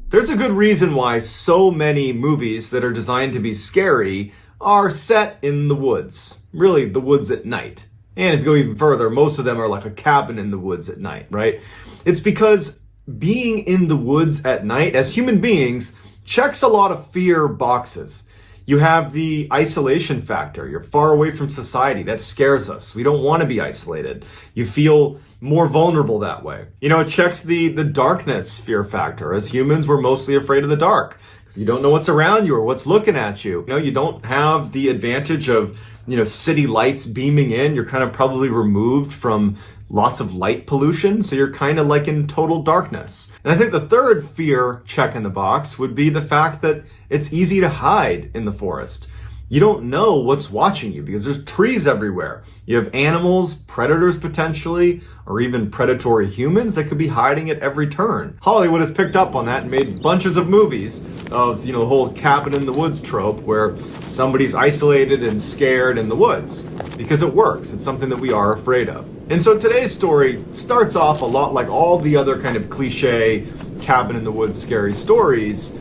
There's a good reason why so many movies that are designed to be scary are set in the woods. Really, the woods at night. And if you go even further, most of them are like a cabin in the woods at night, right? It's because being in the woods at night, as human beings, checks a lot of fear boxes. You have the isolation factor. You're far away from society. That scares us. We don't want to be isolated. You feel more vulnerable that way. It checks the darkness fear factor. As humans, we're mostly afraid of the dark because you don't know what's around you or what's looking at you. You don't have the advantage of, city lights beaming in. You're kind of probably removed from lots of light pollution, so you're kind of like in total darkness. And I think the third fear check in the box would be the fact that it's easy to hide in the forest. You don't know what's watching you because there's trees everywhere. You have animals, predators potentially, or even predatory humans that could be hiding at every turn. Hollywood has picked up on that and made bunches of movies of, the whole cabin in the woods trope where somebody's isolated and scared in the woods because it works. It's something that we are afraid of. And so today's story starts off a lot like all the other kind of cliche cabin in the woods scary stories,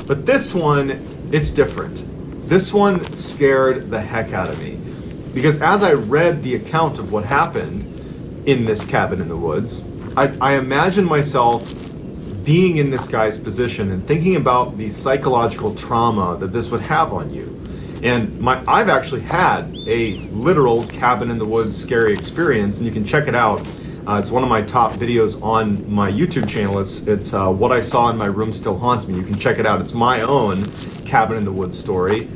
but this one, it's different. This one scared the heck out of me because as I read the account of what happened in this cabin in the woods, I imagined myself being in this guy's position and thinking about the psychological trauma that this would have on you. And I've actually had a literal cabin in the woods scary experience, and you can check it out. It's one of my top videos on my YouTube channel. It's What I Saw in My Room Still Haunts Me. You can check it out. It's my own cabin in the woods story.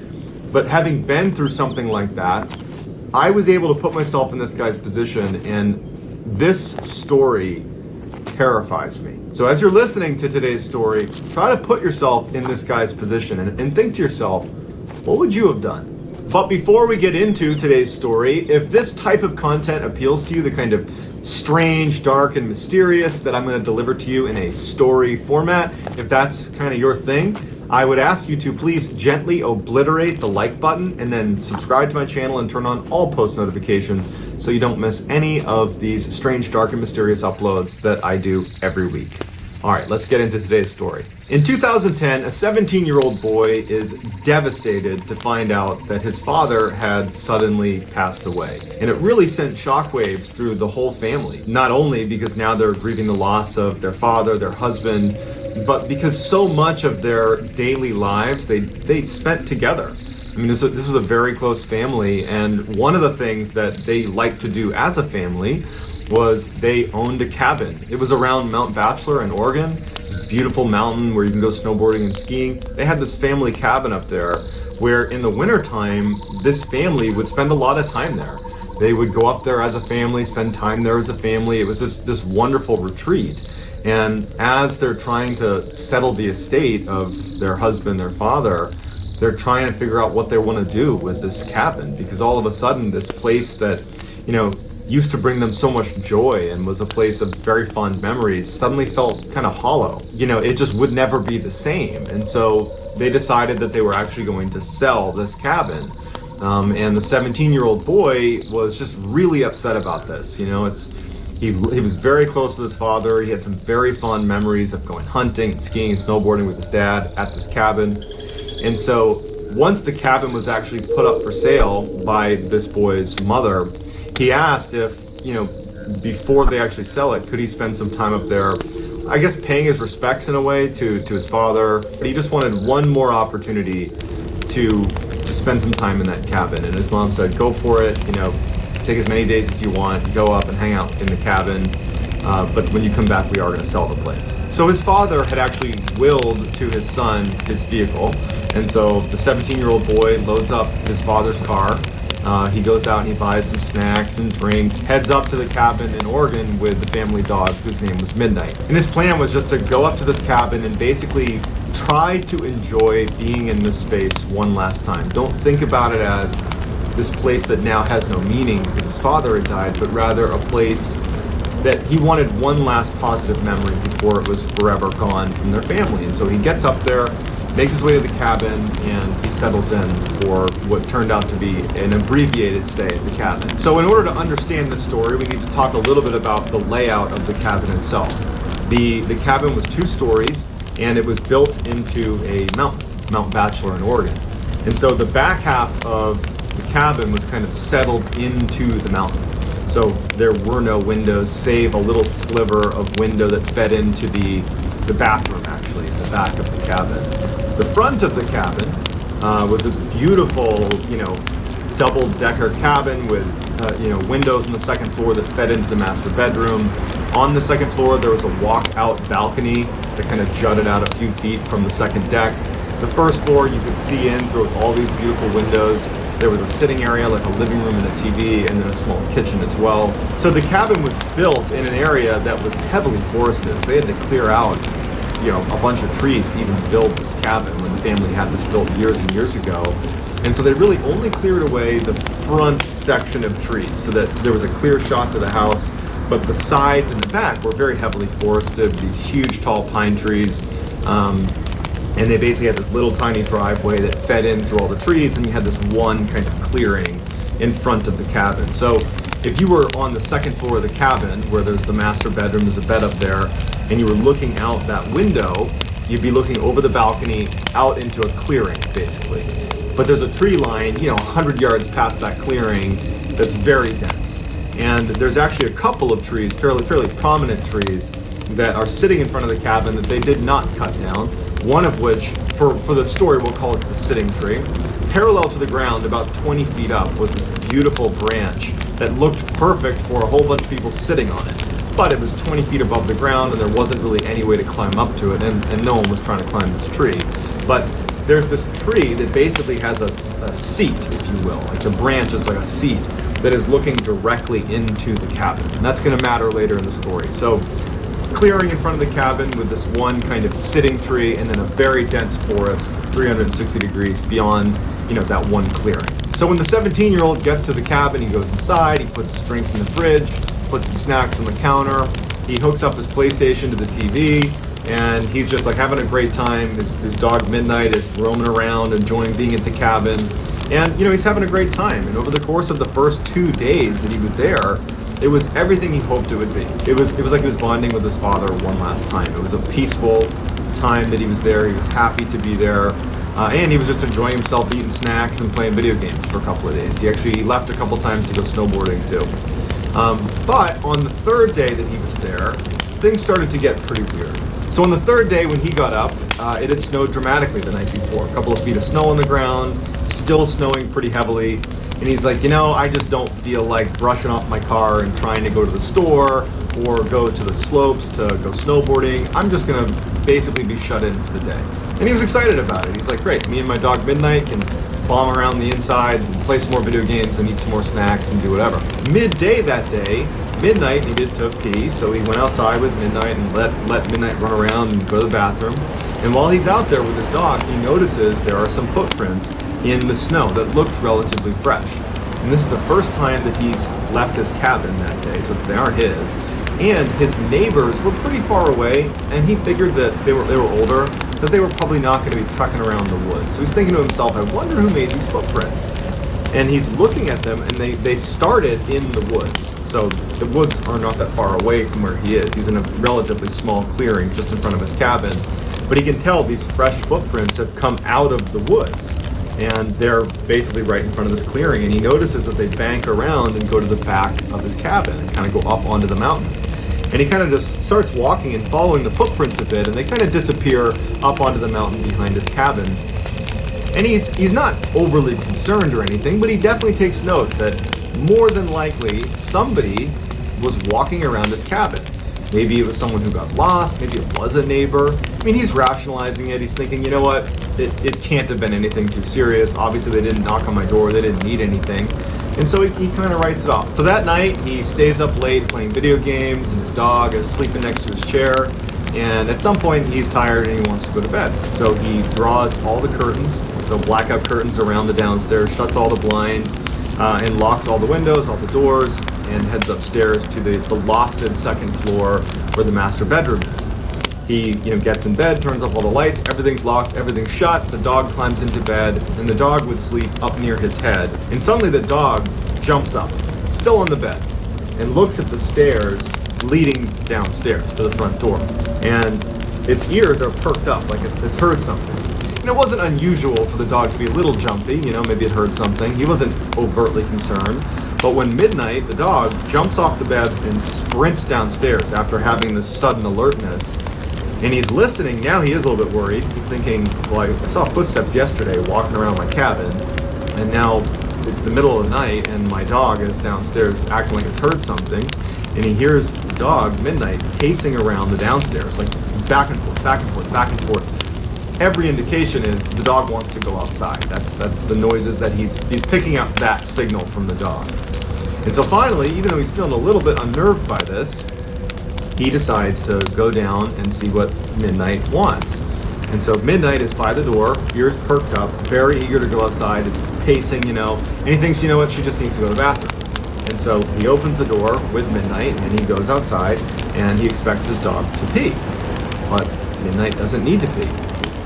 But having been through something like that, I was able to put myself in this guy's position, and this story terrifies me. So as you're listening to today's story, try to put yourself in this guy's position and think to yourself, what would you have done? But before we get into today's story, if this type of content appeals to you, the kind of strange, dark, and mysterious that I'm going to deliver to you in a story format, if that's kind of your thing, I would ask you to please gently obliterate the like button and then subscribe to my channel and turn on all post notifications so you don't miss any of these strange, dark, and mysterious uploads that I do every week. All right, let's get into today's story. In 2010, a 17-year-old boy is devastated to find out that his father had suddenly passed away. And it really sent shockwaves through the whole family. Not only because now they're grieving the loss of their father, their husband, but because so much of their daily lives they spent together. I mean, this was a very close family, and one of the things that they liked to do as a family was they owned a cabin. It was around Mount Bachelor in Oregon, this beautiful mountain where you can go snowboarding and skiing. They had this family cabin up there where in the wintertime, this family would spend a lot of time there. They would go up there as a family, spend time there as a family. It was this wonderful retreat. And as they're trying to settle the estate of their husband, their father, they're trying to figure out what they want to do with this cabin, because all of a sudden this place that, used to bring them so much joy and was a place of very fond memories suddenly felt kind of hollow. It just would never be the same. And so they decided that they were actually going to sell this cabin. And the 17-year-old boy was just really upset about this. He was very close to his father. He had some very fond memories of going hunting and skiing and snowboarding with his dad at this cabin. And so once the cabin was actually put up for sale by this boy's mother, he asked if, before they actually sell it, could he spend some time up there, I guess paying his respects in a way to his father. But he just wanted one more opportunity to spend some time in that cabin. And his mom said, go for it, take as many days as you want, go up and hang out in the cabin. But when you come back, we are going to sell the place. So his father had actually willed to his son his vehicle. And so the 17-year-old boy loads up his father's car. He goes out and he buys some snacks and drinks, heads up to the cabin in Oregon with the family dog whose name was Midnight. And his plan was just to go up to this cabin and basically try to enjoy being in this space one last time. Don't think about it as this place that now has no meaning because his father had died, but rather a place that he wanted one last positive memory before it was forever gone from their family. And so he gets up there, makes his way to the cabin, and he settles in for what turned out to be an abbreviated stay at the cabin. So in order to understand this story, we need to talk a little bit about the layout of the cabin itself. The cabin was 2 stories. and it was built into a mountain, Mount Bachelor in Oregon. And so the back half of the cabin was kind of settled into the mountain. So there were no windows, save a little sliver of window that fed into the bathroom, actually, in the back of the cabin. The front of the cabin was this beautiful, double-decker cabin with, windows on the second floor that fed into the master bedroom. On the second floor, there was a walk-out balcony that kind of jutted out a few feet from the second deck. The first floor, you could see in through all these beautiful windows. There was a sitting area, like a living room and a TV, and then a small kitchen as well. So the cabin was built in an area that was heavily forested. So they had to clear out, a bunch of trees to even build this cabin when the family had this built years and years ago. And so they really only cleared away the front section of trees so that there was a clear shot to the house, but the sides and the back were very heavily forested, these huge tall pine trees. And they basically had this little tiny driveway that fed in through all the trees, and you had this one kind of clearing in front of the cabin. So if you were on the second floor of the cabin, where there's the master bedroom, there's a bed up there, and you were looking out that window, you'd be looking over the balcony out into a clearing, basically. But there's a tree line, 100 yards past that clearing that's very dense. And there's actually a couple of trees, fairly prominent trees, that are sitting in front of the cabin that they did not cut down. One of which, for the story, we'll call it the sitting tree. Parallel to the ground, about 20 feet up, was this beautiful branch that looked perfect for a whole bunch of people sitting on it. But it was 20 feet above the ground, and there wasn't really any way to climb up to it, and no one was trying to climb this tree. But there's this tree that basically has a seat, if you will. Like the branch is like a seat that is looking directly into the cabin. And that's going to matter later in the story. So clearing in front of the cabin with this one kind of sitting tree, and then a very dense forest 360 degrees beyond, that one clearing. So when the 17-year-old gets to the cabin, he goes inside, he puts his drinks in the fridge, puts his snacks on the counter, he hooks up his PlayStation to the TV, and he's just like having a great time. His dog Midnight is roaming around, enjoying being at the cabin, and he's having a great time. And over the course of the first 2 days that he was there, it was everything he hoped it would be. It was like he was bonding with his father one last time. It was a peaceful time that he was there. He was happy to be there. And he was just enjoying himself, eating snacks and playing video games for a couple of days. He actually left a couple times to go snowboarding too. But on the third day that he was there, things started to get pretty weird. So on the third day when he got up, it had snowed dramatically the night before. A couple of feet of snow on the ground, still snowing pretty heavily. And he's like, I just don't feel like brushing off my car and trying to go to the store or go to the slopes to go snowboarding. I'm just going to basically be shut in for the day. And he was excited about it. He's like, great, me and my dog Midnight can bomb around the inside and play some more video games and eat some more snacks and do whatever. Midday that day, Midnight needed to pee, so he went outside with Midnight and let Midnight run around and go to the bathroom. And while he's out there with his dog, he notices there are some footprints in the snow that looked relatively fresh. And this is the first time that he's left his cabin that day, so they aren't his. And his neighbors were pretty far away, and he figured that they were older, that they were probably not going to be trekking around the woods. So he's thinking to himself, I wonder who made these footprints. And he's looking at them, and they started in the woods. So the woods are not that far away from where he is. He's in a relatively small clearing just in front of his cabin. But he can tell these fresh footprints have come out of the woods. And they're basically right in front of this clearing. And he notices that they bank around and go to the back of his cabin and kind of go up onto the mountain. And he kind of just starts walking and following the footprints a bit, and they kind of disappear up onto the mountain behind his cabin. And he's not overly concerned or anything, but he definitely takes note that more than likely somebody was walking around his cabin. Maybe it was someone who got lost, maybe it was a neighbor. I mean, he's rationalizing it. He's thinking, you know what, it can't have been anything too serious. Obviously, they didn't knock on my door, they didn't need anything. And so he kind of writes it off. So that night, he stays up late playing video games, and his dog is sleeping next to his chair. And at some point, he's tired and he wants to go to bed. So he draws all the curtains, so blackout curtains around the downstairs, shuts all the blinds, and locks all the windows, all the doors, and heads upstairs to the lofted second floor where the master bedroom is. He gets in bed, turns off all the lights, everything's locked, everything's shut, the dog climbs into bed, and the dog would sleep up near his head. And suddenly the dog jumps up, still on the bed, and looks at the stairs leading downstairs to the front door. And its ears are perked up, like it's heard something. And it wasn't unusual for the dog to be a little jumpy, maybe it heard something. He wasn't overtly concerned. But when midnight, the dog jumps off the bed and sprints downstairs after having this sudden alertness. And he's listening. Now he is a little bit worried. He's thinking, well, I saw footsteps yesterday walking around my cabin, and now it's the middle of the night and my dog is downstairs acting like it's heard something. And he hears the dog, Midnight, pacing around the downstairs, like back and forth, back and forth, back and forth. Every indication is the dog wants to go outside. That's the noises that he's picking up that signal from the dog. And so finally, even though he's feeling a little bit unnerved by this, he decides to go down and see what Midnight wants. And so Midnight is by the door, ears perked up, very eager to go outside. It's pacing, and he thinks, what, she just needs to go to the bathroom. And so he opens the door with Midnight and he goes outside and he expects his dog to pee. But Midnight doesn't need to pee.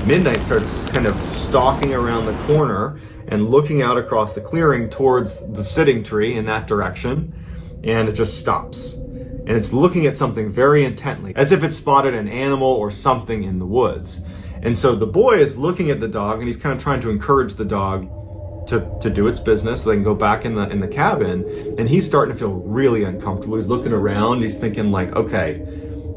Midnight starts kind of stalking around the corner and looking out across the clearing towards the sitting tree in that direction, and it just stops. And it's looking at something very intently, as if it spotted an animal or something in the woods. And so the boy is looking at the dog and he's kind of trying to encourage the dog to do its business so they can go back in the cabin. And he's starting to feel really uncomfortable. He's looking around, he's thinking like, okay,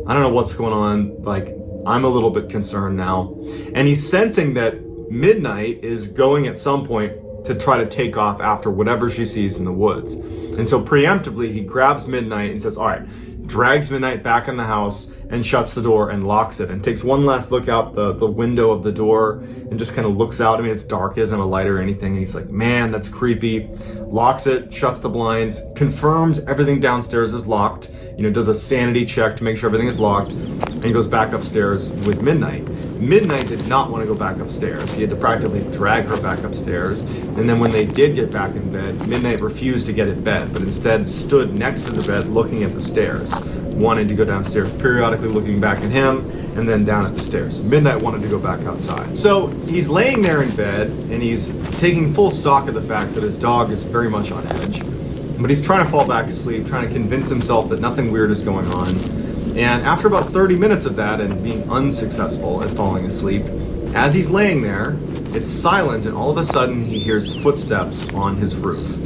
I don't know what's going on, like I'm a little bit concerned now. And he's sensing that Midnight is going at some point to try to take off after whatever she sees in the woods. And so preemptively, he grabs Midnight and says, all right, drags Midnight back in the house and shuts the door and locks it and takes one last look out the window of the door and just kind of looks out. I mean, it's dark, he doesn't have a light or anything. And he's like, man, that's creepy. Locks it, shuts the blinds, confirms everything downstairs is locked, does a sanity check to make sure everything is locked, and he goes back upstairs with Midnight. Midnight did not want to go back upstairs. He had to practically drag her back upstairs. And then when they did get back in bed, Midnight refused to get in bed, but instead stood next to the bed looking at the stairs, wanting to go downstairs, periodically looking back at him and then down at the stairs. Midnight wanted to go back outside. So he's laying there in bed and he's taking full stock of the fact that his dog is very much on edge. But he's trying to fall back asleep, trying to convince himself that nothing weird is going on. And after about 30 minutes of that and being unsuccessful at falling asleep, as he's laying there, it's silent and all of a sudden he hears footsteps on his roof.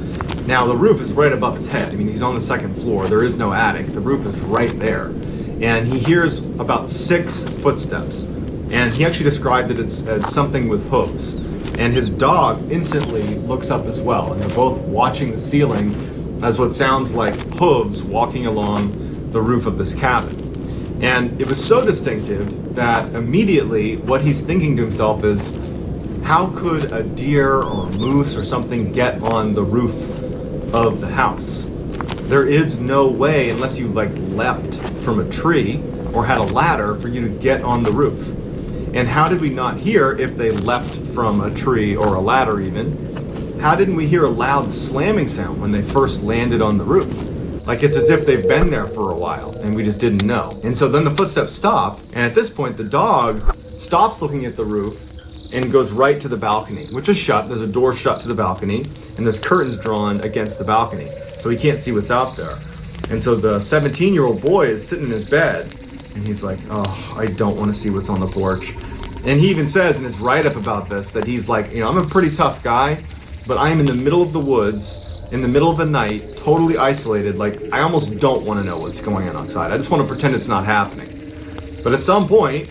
Now the roof is right above his head. I mean, he's on the second floor. There is no attic. The roof is right there. And he hears about 6 footsteps. And he actually described it as something with hooves. And his dog instantly looks up as well. And they're both watching the ceiling as what sounds like hooves walking along the roof of this cabin. And it was so distinctive that immediately what he's thinking to himself is, how could a deer or a moose or something get on the roof of the house? There is no way, unless you leapt from a tree or had a ladder, for you to get on the roof. And how did we not hear, if they leapt from a tree or a ladder even, how didn't we hear a loud slamming sound when they first landed on the roof? Like it's as if they've been there for a while and we just didn't know. And so then the footsteps stop, and at this point the dog stops looking at the roof and goes right to the balcony, which is shut. There's a door shut to the balcony and there's curtains drawn against the balcony, so he can't see what's out there. And so the 17-year-old boy is sitting in his bed and he's like, oh, I don't want to see what's on the porch. And he even says in his write-up about this that he's like, I'm a pretty tough guy, but I am in the middle of the woods, in the middle of the night, totally isolated. Like, I almost don't want to know what's going on outside. I just want to pretend it's not happening. But at some point,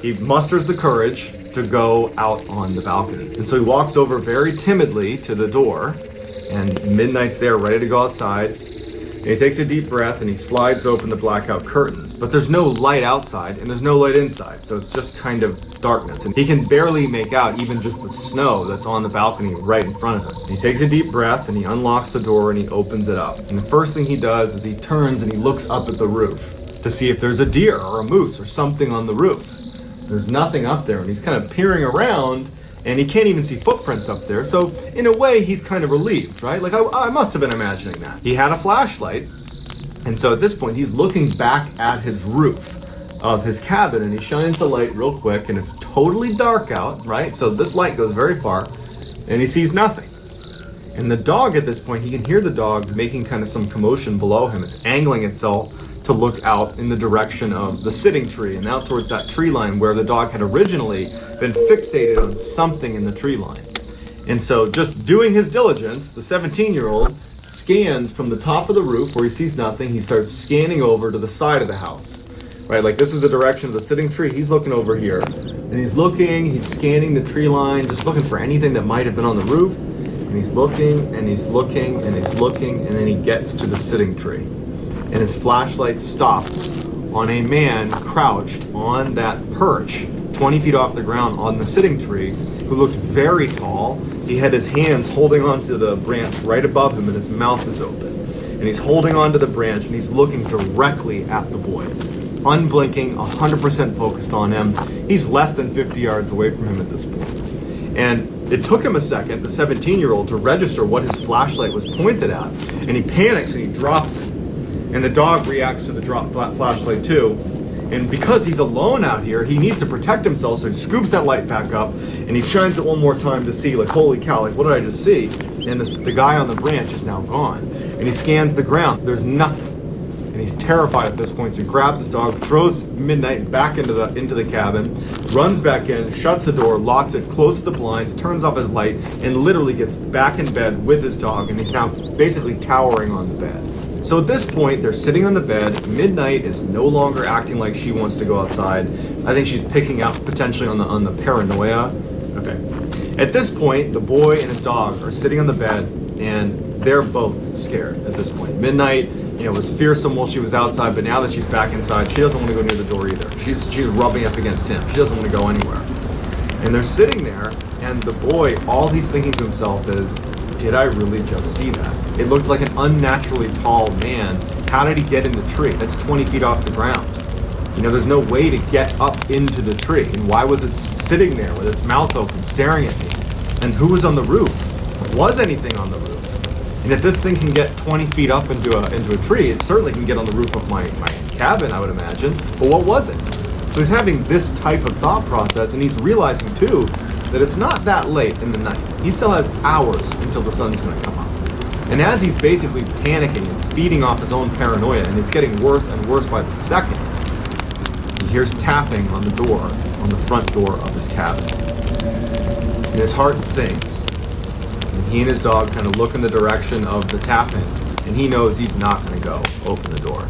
he musters the courage to go out on the balcony. And so he walks over very timidly to the door, and Midnight's there ready to go outside. And he takes a deep breath and he slides open the blackout curtains. But there's no light outside and there's no light inside, so it's just kind of darkness. And he can barely make out even just the snow that's on the balcony right in front of him. And he takes a deep breath and he unlocks the door and he opens it up. And the first thing he does is he turns and he looks up at the roof to see if there's a deer or a moose or something on the roof. There's nothing up there, and he's kind of peering around and he can't even see footprints up there. So in a way, he's kind of relieved, right? Like I must have been imagining that. He had a flashlight. And so at this point, he's looking back at his roof of his cabin and he shines the light real quick and it's totally dark out, right? So this light goes very far and he sees nothing. And the dog at this point, he can hear the dog making kind of some commotion below him. It's angling itself to look out in the direction of the sitting tree and out towards that tree line where the dog had originally been fixated on something in the tree line. And so just doing his diligence, the 17-year-old scans from the top of the roof where he sees nothing. He starts scanning over to the side of the house, right? Like this is the direction of the sitting tree. He's looking over here and he's scanning the tree line, just looking for anything that might have been on the roof. And he's looking and he's looking and he's looking, and then he gets to the sitting tree. And his flashlight stops on a man crouched on that perch 20 feet off the ground on the sitting tree, who looked very tall. He had his hands holding onto the branch right above him and his mouth is open. And he's holding onto the branch and he's looking directly at the boy. Unblinking, 100% focused on him. He's less than 50 yards away from him at this point. And it took him a second, the 17-year-old, to register what his flashlight was pointed at. And he panics and he drops it. And the dog reacts to the drop flashlight too. And because he's alone out here, he needs to protect himself, so he scoops that light back up and he shines it one more time to see, like, holy cow, like, what did I just see? And the guy on the branch is now gone. And he scans the ground. There's nothing. And he's terrified at this point, so he grabs his dog, throws Midnight back into the cabin, runs back in, shuts the door, locks it, closes the blinds, turns off his light, and literally gets back in bed with his dog, and he's now basically cowering on the bed. So at this point, they're sitting on the bed. Midnight is no longer acting like she wants to go outside. I think she's picking up potentially on the paranoia. Okay. At this point, the boy and his dog are sitting on the bed, and they're both scared at this point. Midnight, was fearsome while she was outside, but now that she's back inside, she doesn't want to go near the door either. She's rubbing up against him. She doesn't want to go anywhere. And they're sitting there, and the boy, all he's thinking to himself is, did I really just see that? It looked like an unnaturally tall man. How did he get in the tree? That's 20 feet off the ground. There's no way to get up into the tree. And why was it sitting there with its mouth open, staring at me? And who was on the roof? Was anything on the roof? And if this thing can get 20 feet up into a tree, it certainly can get on the roof of my cabin, I would imagine. But what was it? So he's having this type of thought process, and he's realizing too that it's not that late in the night. He still has hours until the sun's going to come up. And as he's basically panicking and feeding off his own paranoia, and it's getting worse and worse by the second, he hears tapping on the door, on the front door of his cabin. And his heart sinks. And he and his dog kind of look in the direction of the tapping, and he knows he's not going to go open the door.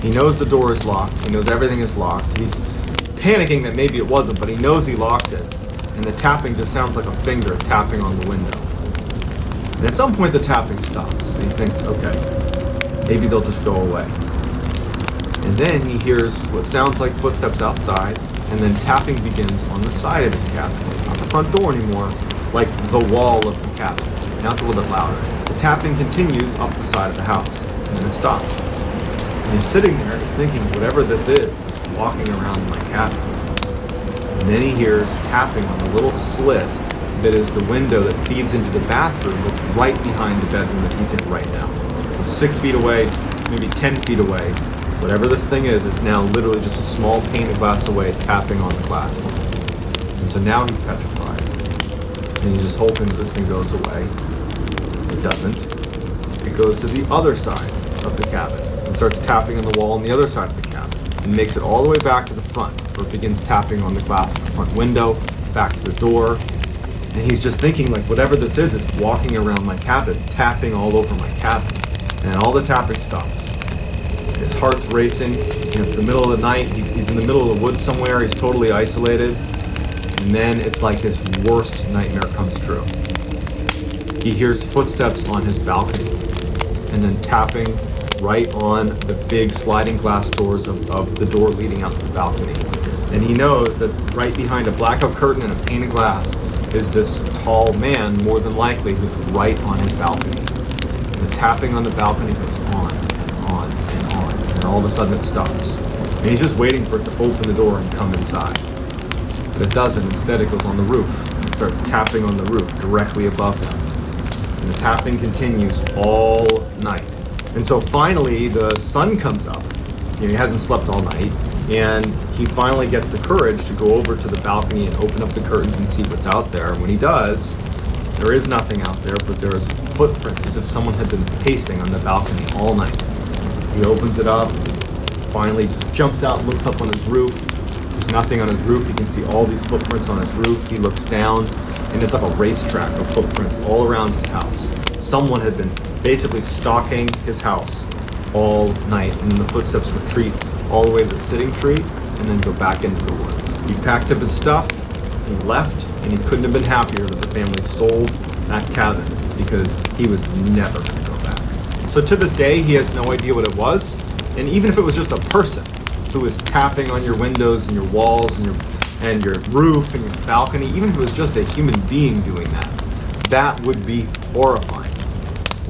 He knows the door is locked. He knows everything is locked. He's panicking that maybe it wasn't, but he knows he locked it. And the tapping just sounds like a finger tapping on the window. And at some point the tapping stops. And he thinks, okay, maybe they'll just go away. And then he hears what sounds like footsteps outside, and then tapping begins on the side of his cabin. Not the front door anymore, like the wall of the cabin. Now it's a little bit louder. The tapping continues up the side of the house, and then it stops. And he's sitting there, he's thinking, whatever this is walking around my cabin. And then he hears tapping on the little slit that is the window that feeds into the bathroom that's right behind the bedroom that he's in right now. So 6 feet away, maybe 10 feet away, whatever this thing is, it's now literally just a small pane of glass away, tapping on the glass. And so now he's petrified. And he's just hoping that this thing goes away. It doesn't. It goes to the other side of the cabin and starts tapping on the wall on the other side of the cabin and makes it all the way back to the front, where it begins tapping on the glass of the front window, back to the door. And he's just thinking, like, whatever this is walking around my cabin, tapping all over my cabin. And all the tapping stops. His heart's racing, and it's the middle of the night. He's in the middle of the woods somewhere. He's totally isolated. And then it's like his worst nightmare comes true. He hears footsteps on his balcony, and then tapping right on the big sliding glass doors of the door leading out to the balcony. And he knows that right behind a blackout curtain and a pane of glass is this tall man, more than likely, who's right on his balcony. And the tapping on the balcony goes on and on and on, and all of a sudden it stops. And he's just waiting for it to open the door and come inside. But it doesn't. Instead, it goes on the roof. It starts tapping on the roof directly above him. And the tapping continues all night. And so finally, the sun comes up. He hasn't slept all night. And he finally gets the courage to go over to the balcony and open up the curtains and see what's out there. And when he does, there is nothing out there, but there's footprints as if someone had been pacing on the balcony all night. He opens it up, finally just jumps out, looks up on his roof. Nothing on his roof. You can see all these footprints on his roof. He looks down, and it's like a racetrack of footprints all around his house. Someone had been basically stalking his house all night, and the footsteps retreat all the way to the sitting tree and then go back into the woods. He packed up his stuff, he left, and he couldn't have been happier that the family sold that cabin because he was never going to go back. So to this day, he has no idea what it was, and even if it was just a person who was tapping on your windows and your walls and your roof and your balcony, even if it was just a human being doing that, that would be horrifying.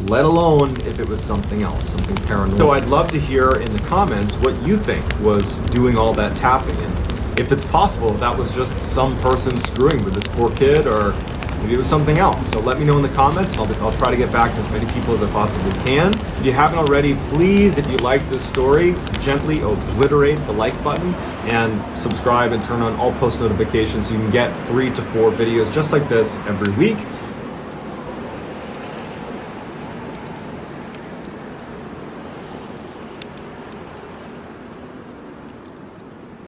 Let alone if it was something else, something paranormal. So I'd love to hear in the comments what you think was doing all that tapping, and if it's possible if that was just some person screwing with this poor kid, or maybe it was something else. So let me know in the comments, and I'll try to get back to as many people as I possibly can. If you haven't already, please, if you like this story, gently obliterate the like button and subscribe and turn on all post notifications so you can get 3 to 4 videos just like this every week.